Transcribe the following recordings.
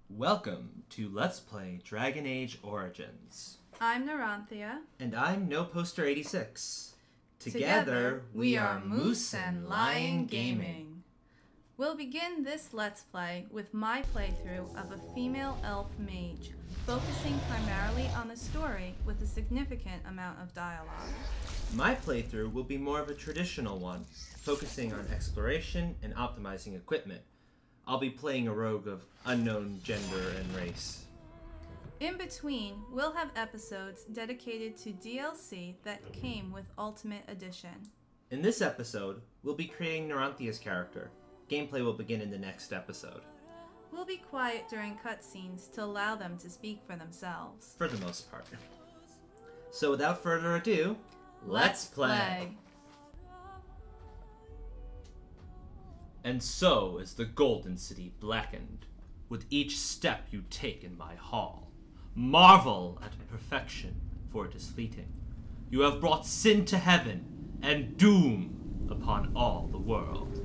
Welcome to Let's Play Dragon Age Origins. I'm Naranthia. And I'm NoPoster86. Together, we are Moose and Lion Gaming. We'll begin this Let's Play with my playthrough of a female elf mage, focusing primarily on the story with a significant amount of dialogue. My playthrough will be more of a traditional one, focusing on exploration and optimizing equipment. I'll be playing a rogue of unknown gender and race. In between, we'll have episodes dedicated to DLC that came with Ultimate Edition. In this episode, we'll be creating Naranthia's character. Gameplay will begin in the next episode. We'll be quiet during cutscenes to allow them to speak for themselves. For the most part. So without further ado, let's play! And so is the Golden City blackened, with each step you take in my hall. Marvel at perfection, for it is fleeting. You have brought sin to heaven, and doom upon all the world.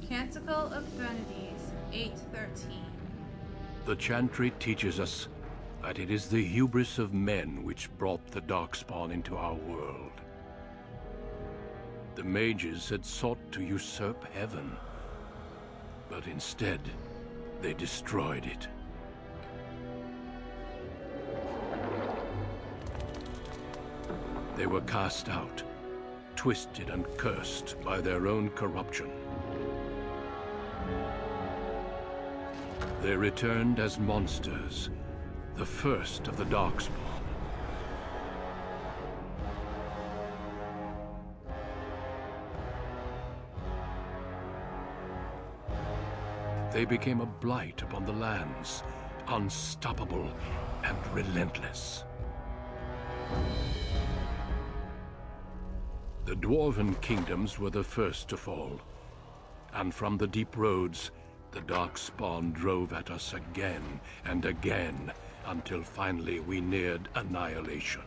Canticle of Threnodies, 8:13. The Chantry teaches us that it is the hubris of men which brought the Darkspawn into our world. The mages had sought to usurp heaven, but instead, they destroyed it. They were cast out, twisted and cursed by their own corruption. They returned as monsters, the first of the Darkspawn. They became a blight upon the lands, unstoppable and relentless. The Dwarven kingdoms were the first to fall, and from the deep roads, the Darkspawn drove at us again and again, until finally we neared annihilation.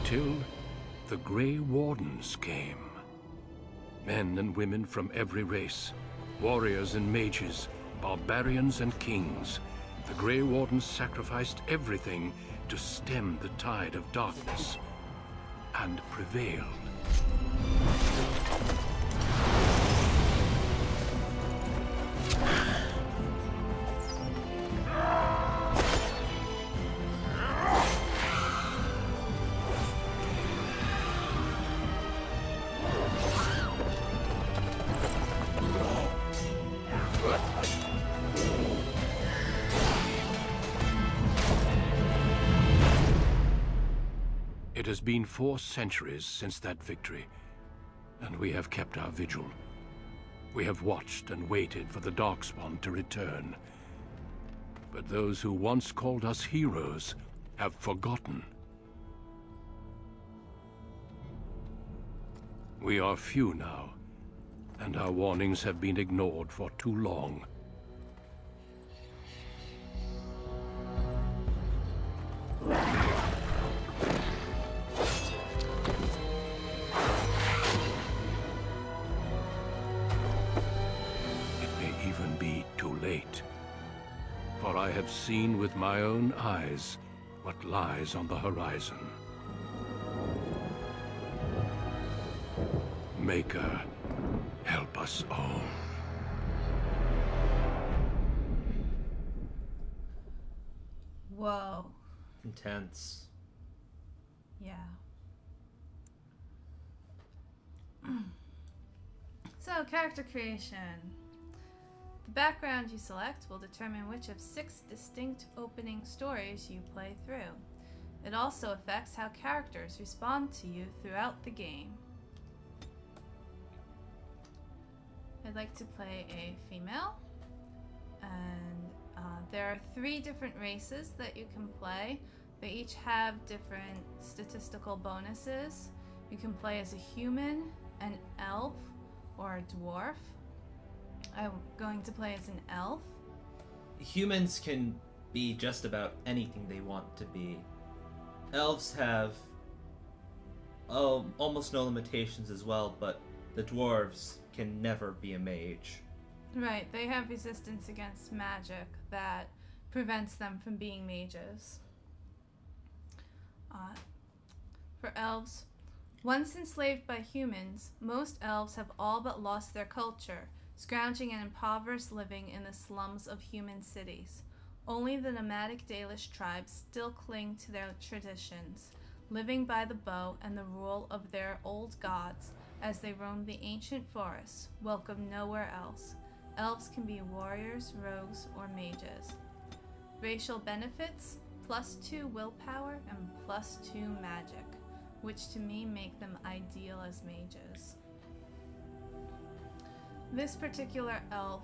Until the Grey Wardens came. Men and women from every race, warriors and mages, barbarians and kings. The Grey Wardens sacrificed everything to stem the tide of darkness, and prevailed. It has been 4 centuries since that victory, and we have kept our vigil. We have watched and waited for the Darkspawn to return. But those who once called us heroes have forgotten. We are few now, and our warnings have been ignored for too long. For I have seen with my own eyes what lies on the horizon. Maker, help us all. Whoa. Intense. Yeah. So, character creation. The background you select will determine which of 6 distinct opening stories you play through. It also affects how characters respond to you throughout the game. I'd like to play a female, and there are 3 different races that you can play. They each have different statistical bonuses. You can play as a human, an elf or a dwarf. I'm going to play as an elf. Humans can be just about anything they want to be. Elves have almost no limitations as well, but the dwarves can never be a mage. Right, they have resistance against magic that prevents them from being mages. For elves, once enslaved by humans, most elves have all but lost their culture, scrounging and impoverished living in the slums of human cities. Only the nomadic Dalish tribes still cling to their traditions, living by the bow and the rule of their old gods as they roam the ancient forests, welcome nowhere else. Elves can be warriors, rogues, or mages. Racial benefits, +2 willpower and +2 magic, which to me make them ideal as mages. This particular elf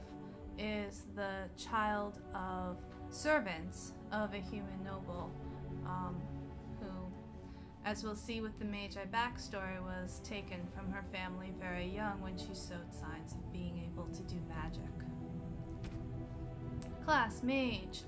is the child of servants of a human noble, who, as we'll see with the magi backstory, was taken from her family very young when she showed signs of being able to do magic. Class Mage.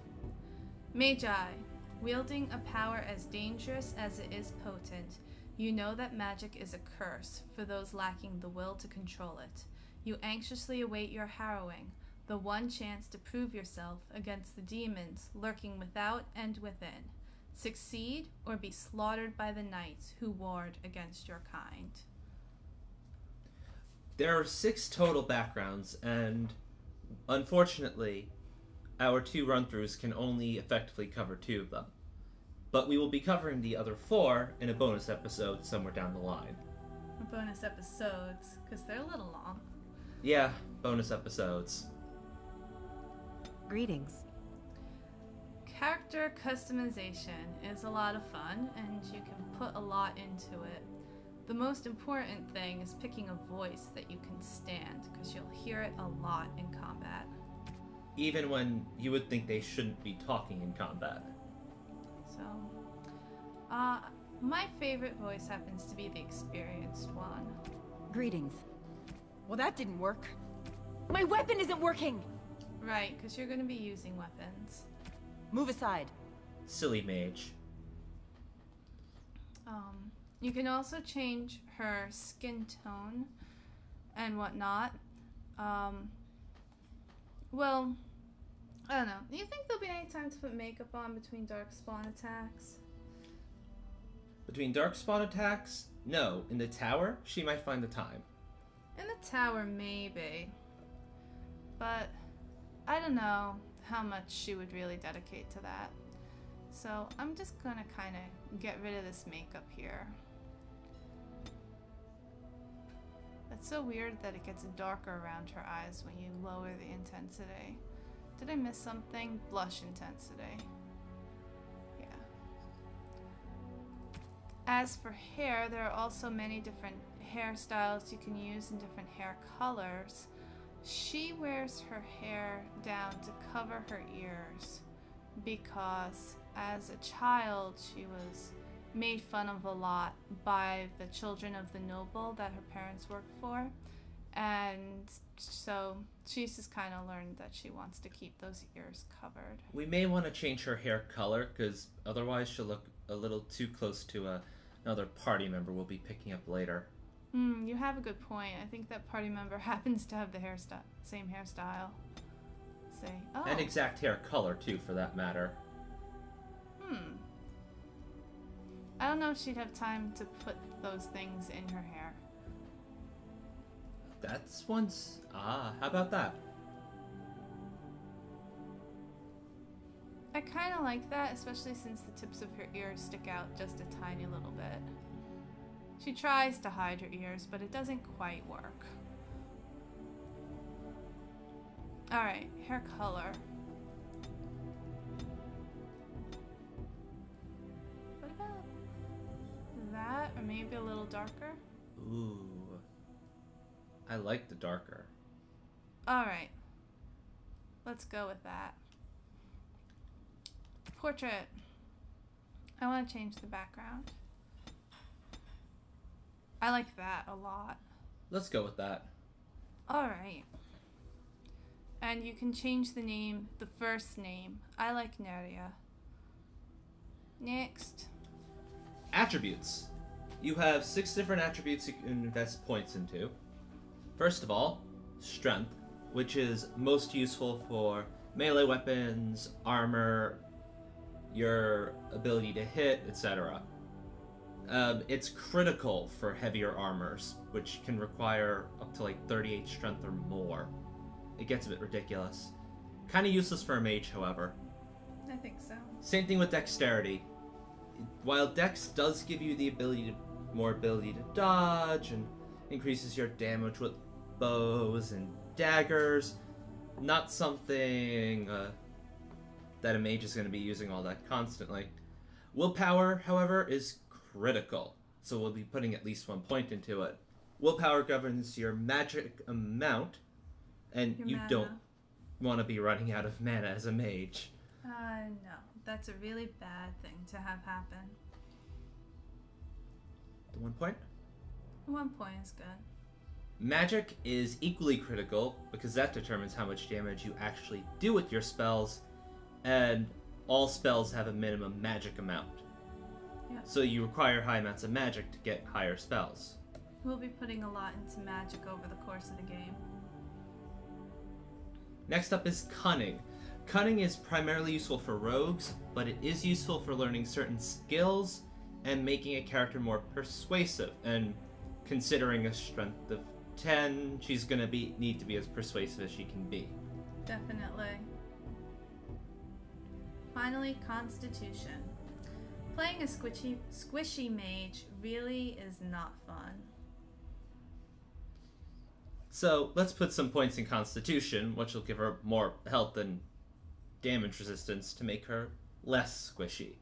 Magi. Wielding a power as dangerous as it is potent, you know that magic is a curse for those lacking the will to control it. You anxiously await your harrowing, the one chance to prove yourself against the demons lurking without and within. Succeed or be slaughtered by the knights who ward against your kind. There are 6 total backgrounds, and unfortunately, our 2 run-throughs can only effectively cover 2 of them. But we will be covering the other 4 in a bonus episode somewhere down the line. Bonus episodes, because they're a little long. Yeah, bonus episodes. Greetings. Character customization is a lot of fun, and you can put a lot into it. The most important thing is picking a voice that you can stand, because you'll hear it a lot in combat. Even when you would think they shouldn't be talking in combat. So, my favorite voice happens to be the experienced one. Greetings. Well, that didn't work. My weapon isn't working! Right, because you're going to be using weapons. Move aside. Silly mage. You can also change her skin tone and whatnot. Well, I don't know. Do you think there'll be any time to put makeup on between Darkspawn attacks? Between Darkspawn attacks? No. In the tower, she might find the time. In the tower, maybe. But I don't know how much she would really dedicate to that. So I'm just gonna kind of get rid of this makeup here. It's so weird that it gets darker around her eyes when you lower the intensity. Did I miss something? Blush intensity. Yeah. As for hair, there are also many different hairstyles you can use in different hair colors. She wears her hair down to cover her ears because as a child she was made fun of a lot by the children of the noble that her parents worked for, and so she's just kind of learned that she wants to keep those ears covered. We may want to change her hair color because otherwise she'll look a little too close to another party member we'll be picking up later. You have a good point. I think that party member happens to have the same hairstyle. Say, oh. And exact hair color too, for that matter. I don't know if she'd have time to put those things in her hair. That's once... how about that? I kind of like that, especially since the tips of her ears stick out just a tiny little bit. She tries to hide her ears, but it doesn't quite work. Alright, hair color. What about that? Or maybe a little darker? Ooh. I like the darker. Alright. Let's go with that. Portrait. I want to change the background. I like that a lot. Let's go with that. Alright. And you can change the name, the first name. I like Neria. Next. Attributes. You have 6 different attributes you can invest points into. First of all, strength, which is most useful for melee weapons, armor, your ability to hit, etc. It's critical for heavier armors, which can require up to like 38 strength or more. It gets a bit ridiculous. Kind of useless for a mage, however. I think so. Same thing with dexterity. While dex does give you the more ability to dodge and increases your damage with bows and daggers, not something that a mage is going to be using all that constantly. Willpower, however, is critical, so we'll be putting at least 1 point into it. Willpower governs your magic amount, and Your you mana. don't want to be running out of mana as a mage. No. That's a really bad thing to have happen. The 1 point? 1 point is good. Magic is equally critical because that determines how much damage you actually do with your spells, and all spells have a minimum magic amount. Yeah. So you require high amounts of magic to get higher spells. We'll be putting a lot into magic over the course of the game. Next up is Cunning. Cunning is primarily useful for rogues, but it is useful for learning certain skills and making a character more persuasive. And considering a strength of 10, she's gonna need to be as persuasive as she can be. Definitely. Finally, Constitution. Playing a squishy mage really is not fun. So let's put some points in Constitution, which will give her more health and damage resistance to make her less squishy.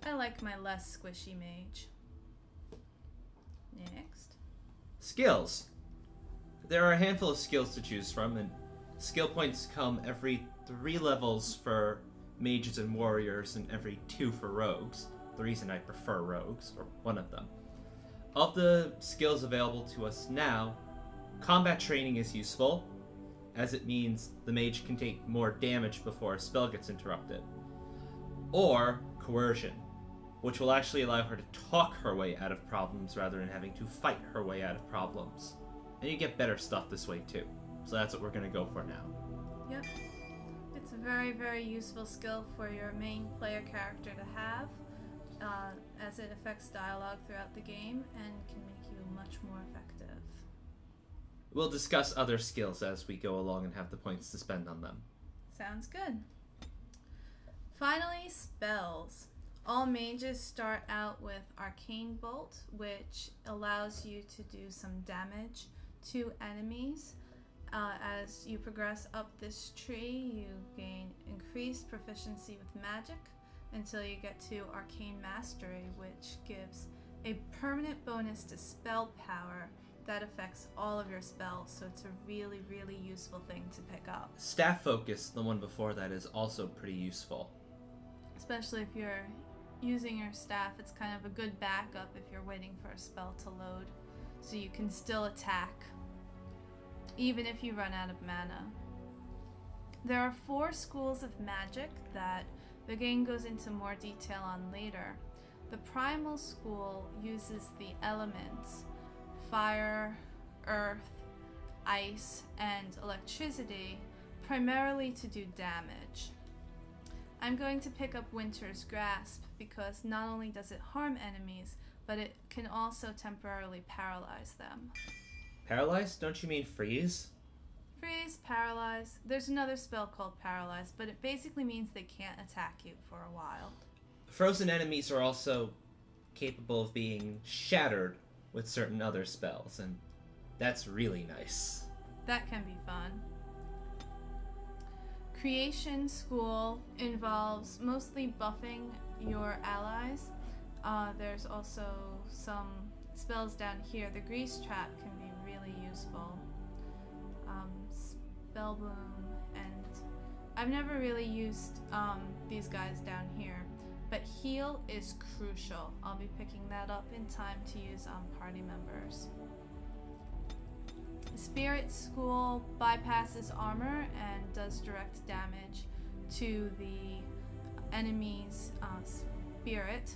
I like my less squishy mage. Next. Skills. There are a handful of skills to choose from, and skill points come every 3 levels for mages and warriors and every 2 for rogues. The reason I prefer rogues, or one of them. Of the skills available to us now, combat training is useful, as it means the mage can take more damage before a spell gets interrupted. Or coercion, which will actually allow her to talk her way out of problems rather than having to fight her way out of problems. And you get better stuff this way too. So that's what we're going to go for now. Yep. It's a very, very useful skill for your main player character to have, as it affects dialogue throughout the game and can make you much more effective. We'll discuss other skills as we go along and have the points to spend on them. Sounds good. Finally, spells. All mages start out with Arcane Bolt, which allows you to do some damage to enemies. As you progress up this tree, you gain increased proficiency with magic until you get to Arcane Mastery, which gives a permanent bonus to spell power that affects all of your spells, so it's a really, really useful thing to pick up. Staff Focus, the one before that, is also pretty useful. Especially if you're using your staff, it's kind of a good backup if you're waiting for a spell to load, so you can still attack, even if you run out of mana. There are 4 schools of magic that the game goes into more detail on later. The Primal School uses the elements fire, earth, ice, and electricity primarily to do damage. I'm going to pick up Winter's Grasp because not only does it harm enemies, but it can also temporarily paralyze them. Paralyze? Don't you mean freeze? Freeze, paralyze. There's another spell called Paralyze, but it basically means they can't attack you for a while. Frozen enemies are also capable of being shattered with certain other spells, and that's really nice. That can be fun. Creation School involves mostly buffing your allies. There's also some spells down here. The Grease Trap can be really useful. Spell Boom, and I've never really used these guys down here, but Heal is crucial. I'll be picking that up in time to use on party members. Spirit School bypasses armor and does direct damage to the enemy's spirit.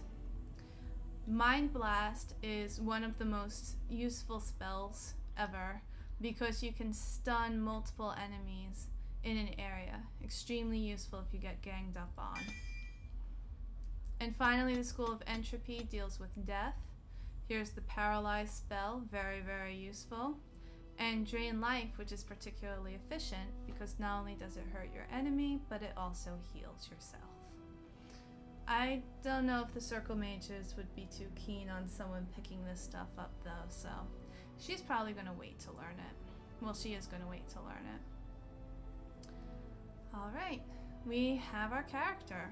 Mind Blast is one of the most useful spells ever because you can stun multiple enemies in an area. Extremely useful if you get ganged up on. And finally, the School of Entropy deals with death. Here's the Paralyze spell, very, very useful. And Drain Life, which is particularly efficient because not only does it hurt your enemy, but it also heals yourself. I don't know if the Circle Mages would be too keen on someone picking this stuff up though, so she's probably going to wait to learn it. Well, she is going to wait to learn it. Alright, we have our character.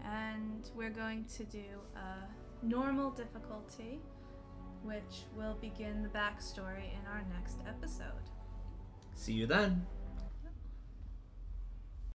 And we're going to do a normal difficulty, which will begin the backstory in our next episode. See you then.